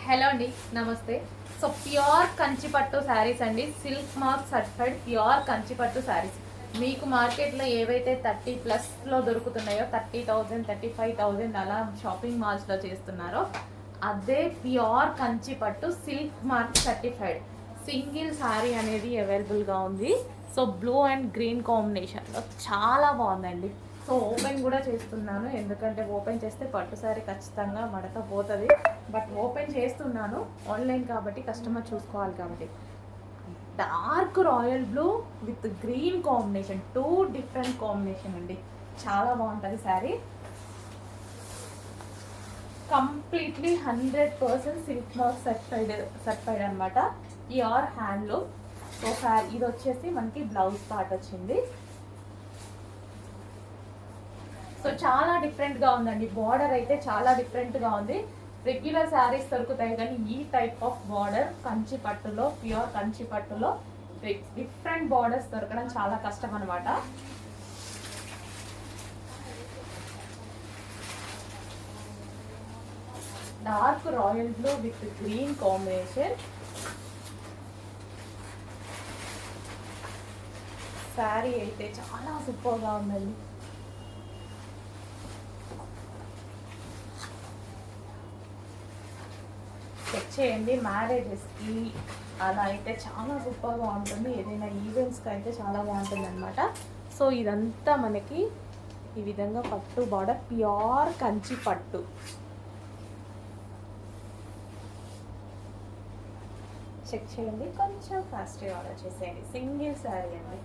Hello అండి, నమస్తే. So pure కంచిపట్టు శారీస్ అండి, సిల్క్ మార్క్ సర్టిఫైడ్ ప్యూర్ కంచిపట్టు శారీస్. మీకు మార్కెట్లో ఏవైతే 30+ దొరుకుతున్నాయో, 30,000 35,000 అలా షాపింగ్ మాల్స్లో చేస్తున్నారో అదే ప్యూర్ కంచిపట్టు silk mark certified single sari అనేది అవైలబుల్గా ఉంది. సో బ్లూ అండ్ గ్రీన్ కాంబినేషన్లో చాలా బాగుందండి. సో ఓపెన్ కూడా చేస్తున్నాను, ఎందుకంటే ఓపెన్ చేస్తే పట్టు శారీ ఖచ్చితంగా మడత పోతుంది. బట్ ఓపెన్ చేస్తున్నాను, ఆన్లైన్ కాబట్టి కస్టమర్ చూసుకోవాలి కాబట్టి. Dark royal blue with green combination, 2 different combination అండి. చాలా బాగుంటుంది sari. Completely 100% silk mark certified అనమాట. Pure handloom. సో శారీ ఇది వచ్చేసి మనకి బ్లౌజ్ పార్ట్ వచ్చింది. సో చాలా డిఫరెంట్గా ఉందండి. బార్డర్ అయితే చాలా డిఫరెంట్గా ఉంది. రెగ్యులర్ శారీస్ దొరుకుతాయి కానీ ఈ టైప్ ఆఫ్ బార్డర్ కంచి పట్టులో, ప్యూర్ కంచి పట్టులో డిఫరెంట్ బార్డర్స్ దొరకడం చాలా కష్టం అనమాట. Dark royal blue with green combination. Sari అయితే చాలా సూపర్గా ఉందండి. చెక్ చేయండి. మ్యారేజెస్కి అలా అయితే చాలా సూపర్గా ఉంటుంది. ఏదైనా ఈవెంట్స్కి అయితే చాలా బాగుంటుంది అనమాట. సో ఇదంతా మనకి ఈ విధంగా పట్టు బార్డర్, ప్యూర్ కంచి పట్టు. చెక్ చేయండి, కొంచెం ఫాస్ట్గా ఆర్డర్ చేసేయండి. సింగిల్ శారీ అండి.